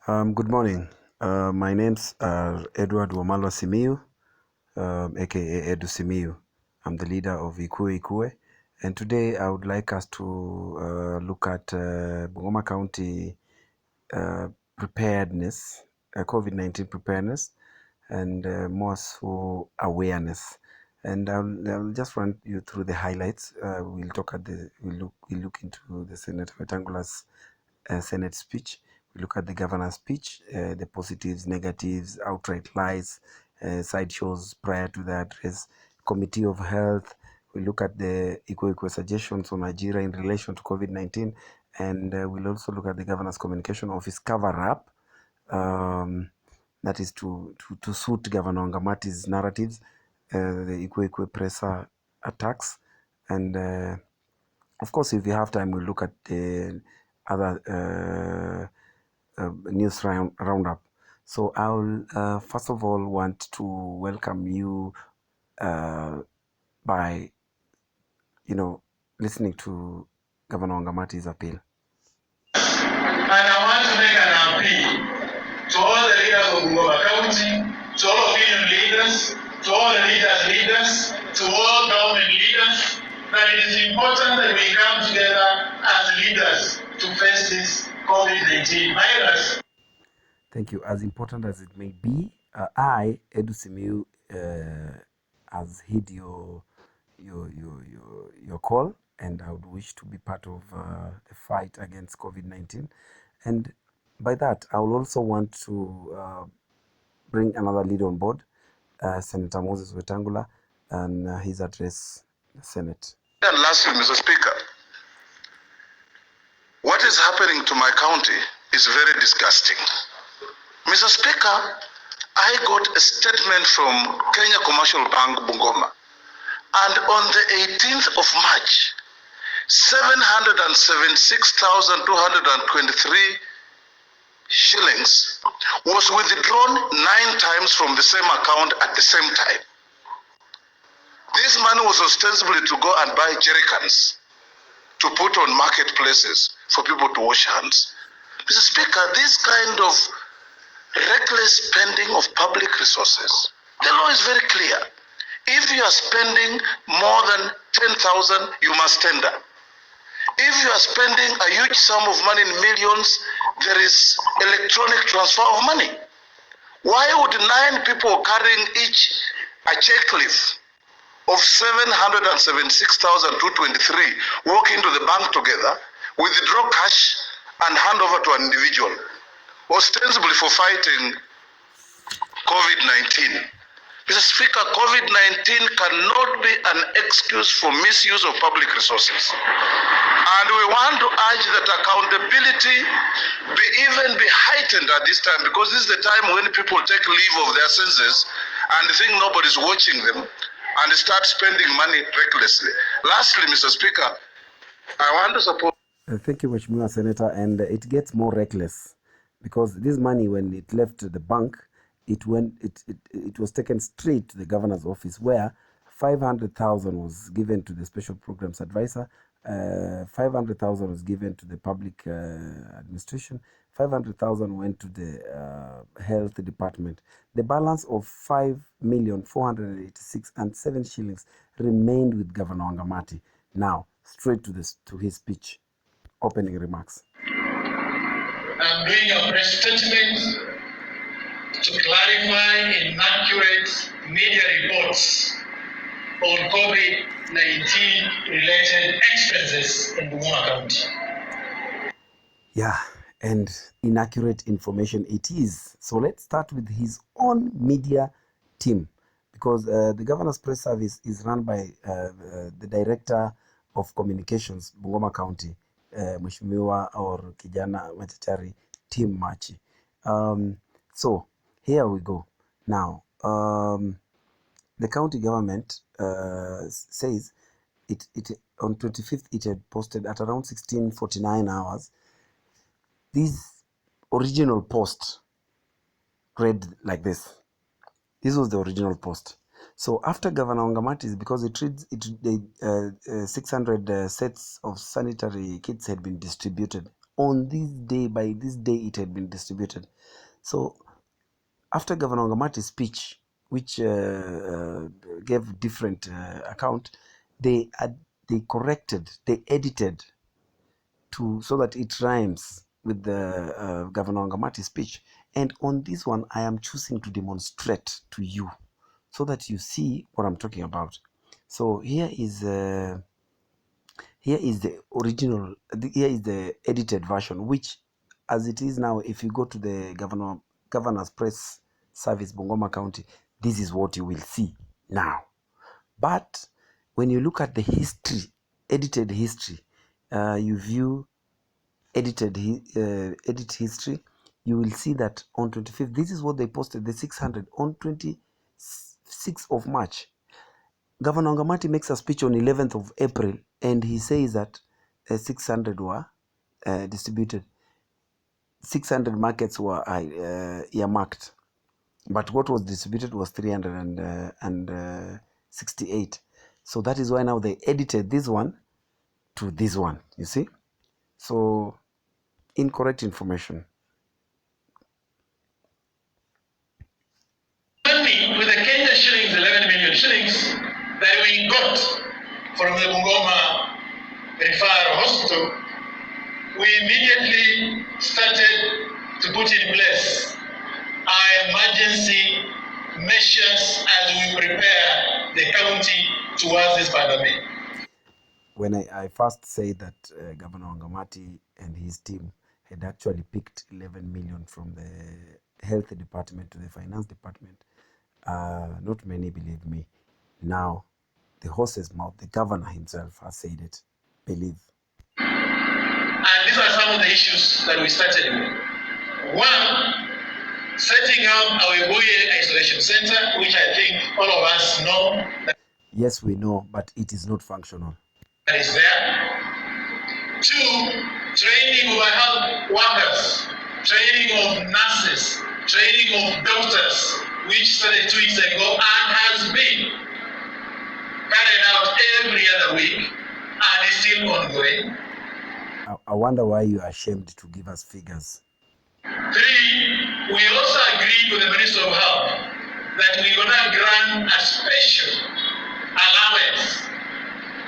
Good morning. My name's Edward Wamalo Simiyu, aka Edu Simiyu. I'm the leader of iKUWEiKUWE, and today I would like us to look at Bungoma County preparedness, COVID-19 preparedness, and more so awareness. And I'll just run you through the highlights. We'll look into the Senator Wetangula's Senate speech. We look at the governor's speech, the positives, negatives, outright lies, sideshows prior to the address, Committee of Health. We look at the iKUWEiKUWE suggestions on AJIRA in relation to COVID-19, and we'll also look at the governor's communication office cover-up, that is to suit Governor Wangamati's narratives, the iKUWEiKUWE presser attacks, and of course, if you have time, we'll look at the other news roundup. So I'll first of all want to welcome you by, listening to Governor Wangamati's appeal. And I want to make an appeal to all the leaders of Bungoma County, to all opinion leaders, to all the leaders, to all government leaders, that it is important that we come together as leaders to face this COVID-19 virus. Thank you. As important as it may be, I, Edu Simiyu, has heed your call, and I would wish to be part of the fight against COVID-19. And by that, I will also want to bring another leader on board, Senator Moses Wetangula, and his address the Senate. And lastly, Mr. Speaker, what is happening to my county is very disgusting. Mr. Speaker, I got a statement from Kenya Commercial Bank, Bungoma, and on the 18th of March, 776,223 shillings was withdrawn 9 times from the same account at the same time. This money was ostensibly to go and buy jerrycans to put on marketplaces for people to wash hands. Mr. Speaker, this kind of reckless spending of public resources, the law is very clear. If you are spending more than 10,000, you must tender. If you are spending a huge sum of money in millions, there is electronic transfer of money. Why would 9 people carrying each a checkleaf of 776,223 walk into the bank together, withdraw cash and hand over to an individual, ostensibly for fighting COVID-19? Mr. Speaker, COVID-19 cannot be an excuse for misuse of public resources. And we want to urge that accountability be heightened at this time, because this is the time when people take leave of their senses and think nobody's watching them and start spending money recklessly. Lastly, Mr. Speaker, I want to support... Thank you, Mheshimiwa Senator, and it gets more reckless because this money, when it left the bank, it was taken straight to the governor's office, where 500,000 was given to the special programs advisor, 500,000 was given to the public administration, 500,000 went to the health department. The balance of 5,486,007 shillings remained with Governor Wangamati. Now, straight to his speech, opening remarks. I'm doing a press statement to clarify inaccurate media reports on COVID-19 related expenses in Bungoma County. Yeah, and inaccurate information it is. So let's start with his own media team, because the governor's press service is run by the director of communications, Bungoma County, Mheshimiwa or Kijana Machachari Tim Machi. So here we go. Now, the county government says it on 25th it had posted at around 16:49 hours. This original post read like this. This was the original post. So after Governor Wangamati, because 600 sets of sanitary kits had been distributed on this day, by this day it had been distributed. So after Governor Wangamati's speech, which gave different account, they corrected, they edited so that it rhymes with the Governor Wangamati's speech. And on this one, I am choosing to demonstrate to you so that you see what I'm talking about. So here is the original, here is the edited version, which as it is now, if you go to the governor's press service, Bungoma County, this is what you will see now. But when you look at the history, edited history, you view edit history, you will see that on 25th, this is what they posted, the 600 on 26th of March. Governor Wangamati makes a speech on 11th of April, and he says that 600 were distributed. 600 markets were earmarked, but what was distributed was 368. So that is why now they edited this one to this one, you see. So incorrect information. Money with the Kenya shillings, 11 million shillings, that we got from the Bungoma Referral Hospital, we immediately started to put in place our emergency measures as we prepare the county towards this pandemic. When I first said that Governor Wangamati and his team had actually picked 11 million from the health department to the finance department, not many believe me. Now, the horse's mouth, the governor himself has said it. Believe. And these are some of the issues that we started with. One, setting up our AJIRA Isolation Center, which I think all of us know. Yes, we know, but it is not functional. That is there. Two, training of our health workers, training of nurses, training of doctors, which started 2 weeks ago and has been carried out every other week and is still ongoing. I wonder why you are ashamed to give us figures. Three, we also agreed with the Minister of Health that we're going to grant a special allowance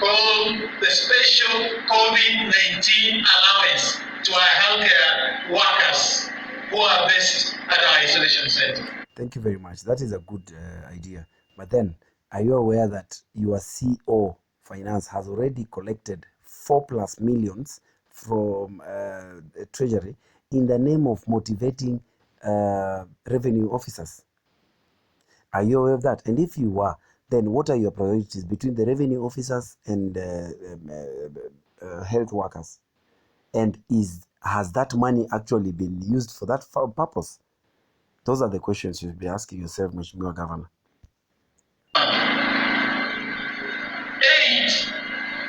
called the Special COVID-19 Allowance to our healthcare workers who are based at our isolation center. Thank you very much. That is a good idea. But then, are you aware that your CO Finance has already collected 4+ millions from the Treasury in the name of motivating revenue officers? Are you aware of that? And if you are, then what are your priorities between the revenue officers and health workers? And has that money actually been used for that purpose? Those are the questions you'll be asking yourself, Mheshimiwa Governor. 8,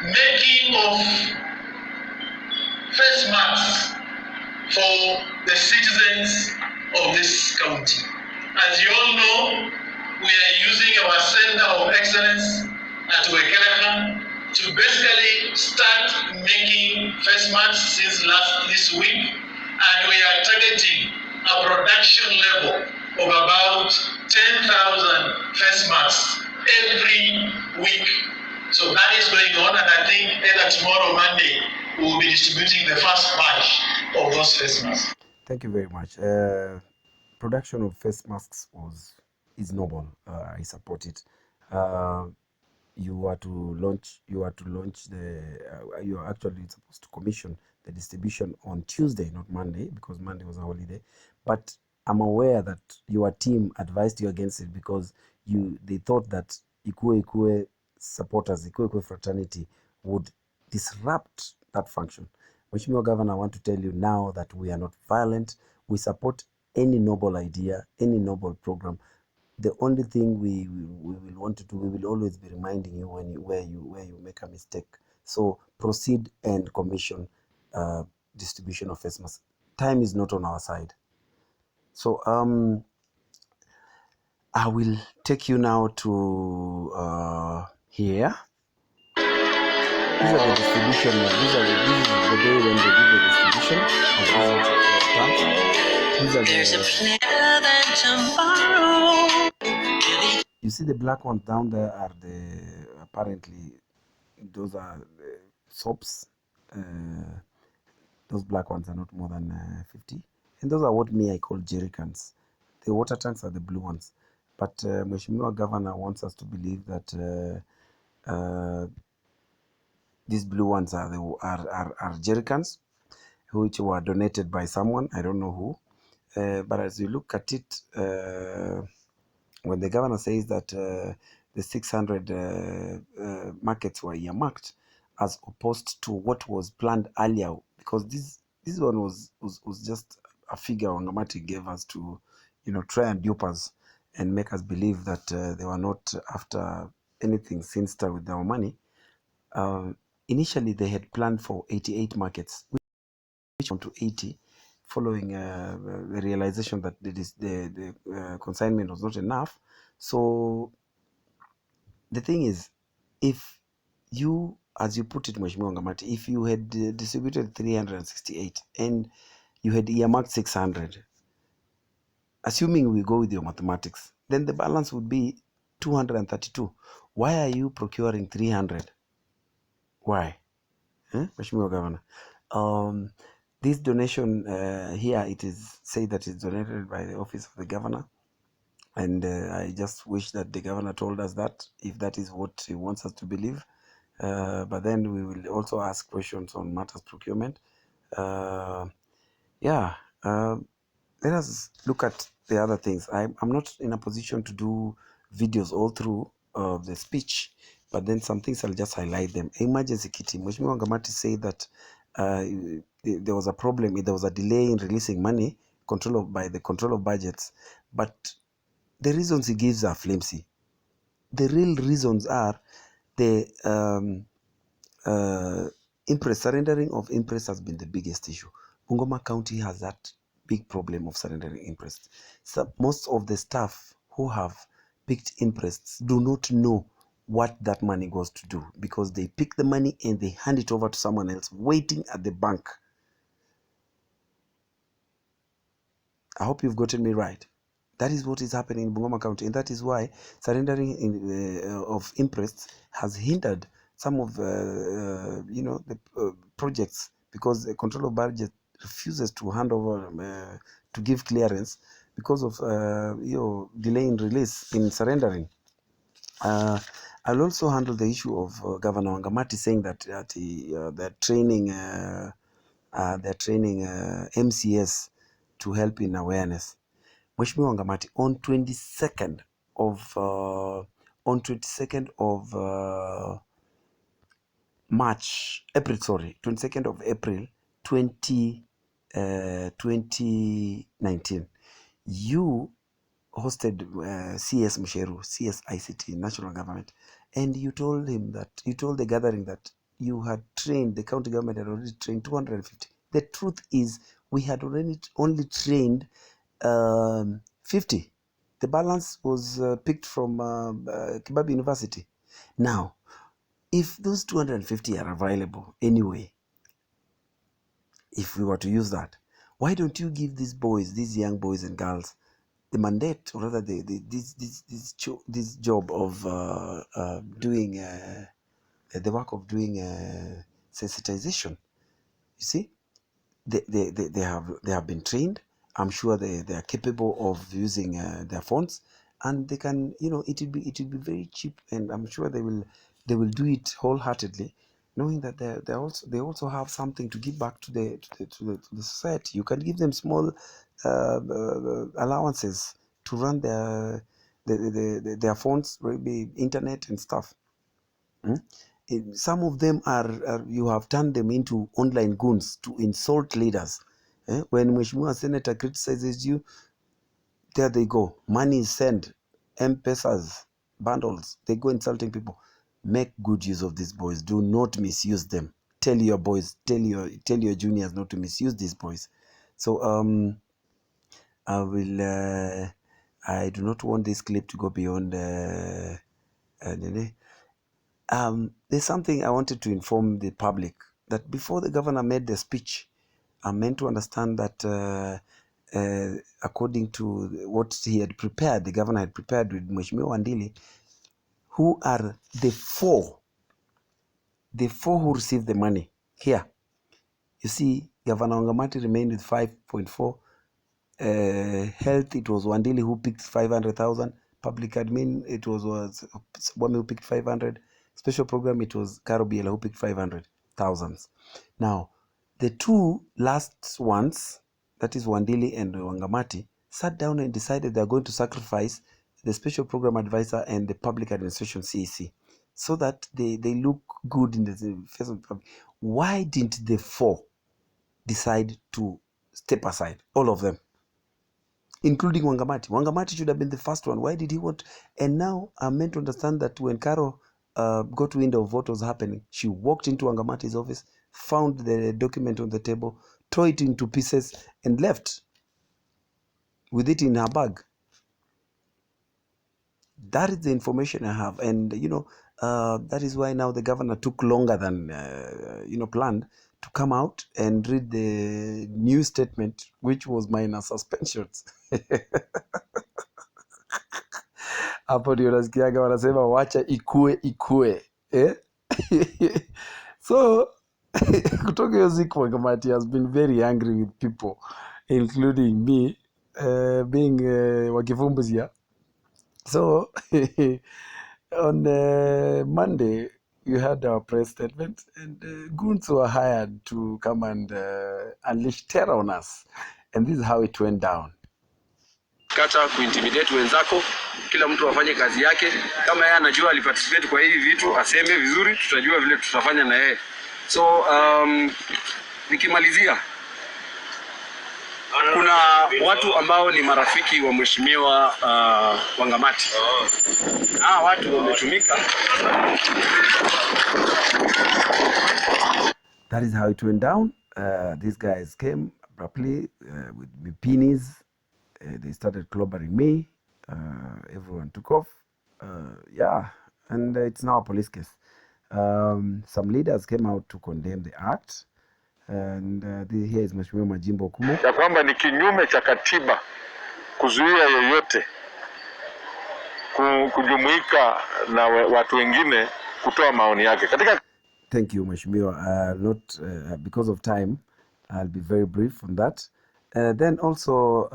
making of face masks for the citizens of this county. As you all know, we are using our Center of Excellence at AJIRA to basically start making face masks since this week, and we are targeting a production level of about 10,000 face masks every week. So that is going on, and I think either tomorrow or Monday we will be distributing the first batch of those face masks. Thank you very much. Production of face masks is noble. I support it. You are actually supposed to commission the distribution on Tuesday, not Monday, because Monday was a holiday. But I'm aware that your team advised you against it because they thought that iKUWEiKUWE supporters, iKUWEiKUWE fraternity would disrupt that function. Mheshimiwa Governor, I want to tell you now that we are not violent. We support any noble idea, any noble program. The only thing we will want to do, we will always be reminding you where you make a mistake. So proceed and commission distribution of face masks. Time is not on our side. So I will take you now to here. These are the distribution. This is the day when they did the distribution of these tanks. These are you see the black ones down there are apparently those are soaps. Those black ones are not more than 50, and those are what I call jerrycans. The water tanks are the blue ones, but Mheshimiwa Governor wants us to believe that these blue ones are jerrycans, which were donated by someone, I don't know who. But as you look at it, when the governor says that the 600 markets were earmarked as opposed to what was planned earlier, because this one was just a figure Wangamati gave us to, try and dupe us and make us believe that they were not after anything sinister with our money. Initially, they had planned for 88 markets, which went to 80, following the realization that the consignment was not enough. So the thing is, if you, as you put it, Mheshimiwa Wangamati, if you had distributed 368 and you had earmarked 600, assuming we go with your mathematics, then the balance would be 232. Why are you procuring 300? Why? Mheshimiwa Governor. This donation here, it is said that it's donated by the office of the governor. And I just wish that the governor told us that, if that is what he wants us to believe. But then we will also ask questions on matters procurement. Let us look at the other things. I'm not in a position to do videos all through the speech, but then some things I'll just highlight them. Emergency kitty. Mheshimiwa Wangamati said that there was a problem, there was a delay in releasing money by the control of budgets, but the reasons he gives are flimsy. The real reasons are the surrendering of interest has been the biggest issue. Bungoma County has that big problem of surrendering interest. So most of the staff who have picked interests do not know what that money goes to do, because they pick the money and they hand it over to someone else waiting at the bank. I hope you've gotten me right. That is what is happening in Bungoma County, and that is why surrendering of interest has hindered some of the projects, because the control of budget refuses to hand over to give clearance because of delay in release in surrendering. I'll also handle the issue of Governor Wangamati saying that they're training MCS to help in awareness. Mheshimiwa Wangamati, on 22nd of April 2019, you hosted CS Musheru, CS ICT, National Government, and you told the gathering that you had trained, the county government had already trained 250. The truth is, we had only trained 50. The balance was picked from Kibabi University. Now, if those 250 are available anyway, if we were to use that, why don't you give these young boys and girls, the mandate, or rather this job of doing the work of doing sensitization? You see, they have been trained. I'm sure they are capable of using their phones, and they can, it will be very cheap, and I'm sure they will do it wholeheartedly, knowing that they also have something to give back to the society. You can give them small allowances to run their phones, maybe internet and stuff. Some of them are you have turned them into online goons to insult leaders. When Mheshimiwa Senator criticizes you, there they go. Money is sent, M-Pesas, bundles. They go insulting people. Make good use of these boys. Do not misuse them. Tell your boys, tell your juniors not to misuse these boys. So I do not want this clip to go beyond. There's something I wanted to inform the public, that before the governor made the speech, I'm meant to understand that according to what he had prepared, the governor had prepared with Mheshimiwa Wandili, who are the four who received the money here. You see, Governor Wangamati remained with 5.4. Health, it was Wandili who picked 500,000. Public admin, it was Wame who picked 500. Special program, it was Karobiela who picked 500,000. Now, the two last ones, that is Wandili and Wangamati, sat down and decided they are going to sacrifice the special program advisor and the public administration CEC so that they look good in the face of the public. Why didn't the four decide to step aside, all of them, including Wangamati? Wangamati should have been the first one. Why did he want? And now I'm meant to understand that when Caro got wind of what was happening, she walked into Wangamati's office, found the document on the table, tore it into pieces, and left with it in her bag. That is the information I have. And, that is why now the governor took longer than, planned to come out and read the new statement, which was minor suspensions. Hapo ndio nasikiaga wanasema wacha ikue. So, kutoka hiyo siku Wangamati has been very angry with people, including me, being Wakivumbuzia. So, on Monday, you had our press statement, and goons were hired to come and unleash terror on us. And this is how it went down. Kata kuintimidate wenzako, kila mtu afanye kazi yake. Kama yeye anajua aliparticipate kwa hivi vitu, aseme vizuri, tutajua vile tutafanya na yeye. So, nikimalizia, kuna watu ambao ni marafiki wa Mheshimiwa Wangamati. Watu wametumika. That is how it went down. These guys came abruptly with bikinis. They started clobbering me. Everyone took off. And it's now a police case. Some leaders came out to condemn the act. And here is Mheshimiwa Majimbo Kumo. Ya kwamba ni kinyume cha katiba kuzuia yeyote kujumuika na watu wengine kutoa maoni yake. Thank you, Mheshimiwa. Not because of time, I'll be very brief on that. Then also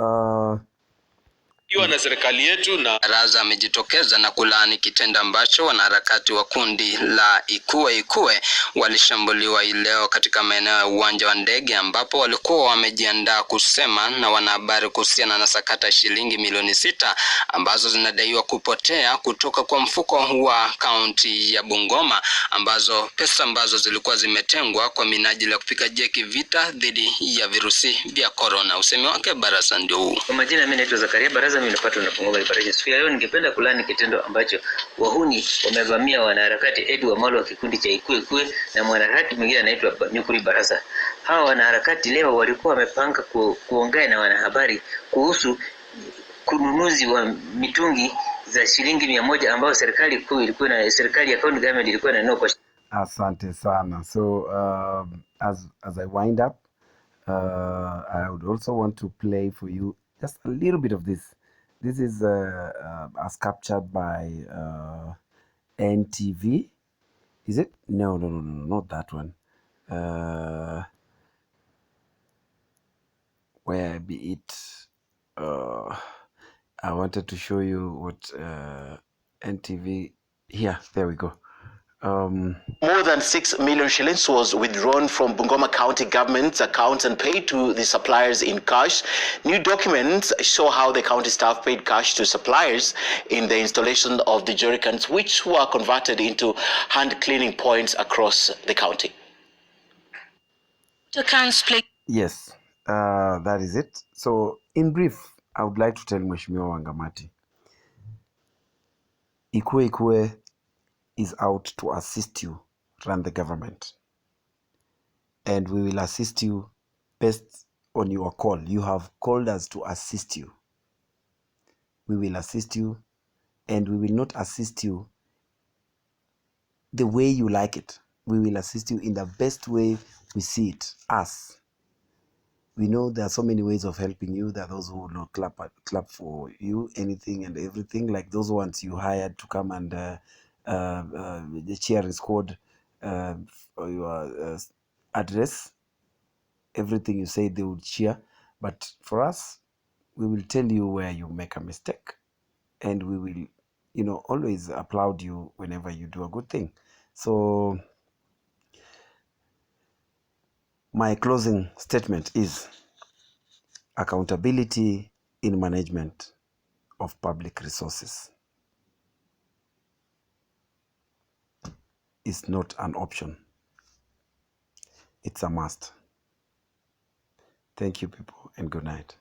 na serikali yetu na Raza amejitokeza na kulaani kitendo ambacho wanaharakati wa kundi la iKUWEiKUWE walishambuliwa leo katika maeneo ya uwanja wa ndege, ambapo walikuwa wamejiandaa kusema na wanahabari kuhusiana na sakata shilingi milioni 6 ambazo zinadaiwa kupotea kutoka kwa mfuko wa kaunti ya Bungoma, pesa ambazo zilikuwa zimetengwa kwa minajili ya kupiga jeki vita dhidi ya virusi vya corona. Usemi wake Barasa ndio huu. Kwa majina mimi naitwa Zakaria Baraza, mimi napata na Bungoma Liberation. Siku leo ningependa kulani kitendo ambacho wahuni wamevamia wanaharakati Edu Wamalo wa kikundi cha iKUWEiKUWE na mwanaharakati mwingine anaitwa Nyukuri Barasa. Hawa wanaharakati leo walikuwa wamepanga kuongea na wanahabari kuhusu kununuzi wa mitungi za shilingi 100 ambao serikali kuu ilikuwa na serikali ya county government ilikuwa na kwa. Asante sana. So as I wind up, I would also want to play for you just a little bit of this. This is as captured by NTV. Is it? No, not that one. Where be it? I wanted to show you what NTV. Here, there we go. More than 6 million shillings was withdrawn from Bungoma County government's accounts and paid to the suppliers in cash. New documents show how the county staff paid cash to suppliers in the installation of the jerrycans, which were converted into hand cleaning points across the county. Yes, that is it. So, in brief, I would like to tell Mheshimiwa Wangamati, iKUWEiKUWE is out to assist you run the government, and we will assist you based on your call. You have called us to assist you. We will assist you, and we will not assist you the way you like it. We will assist you in the best way we see it, us. We know there are so many ways of helping you. There are those who will not clap for you, anything and everything, like those ones you hired to come and the cheering squad for your address. Everything you say, they would cheer. But for us, we will tell you where you make a mistake, and we will, always applaud you whenever you do a good thing. So my closing statement is accountability in management of public resources is not an option. It's a must. Thank you, people, and good night.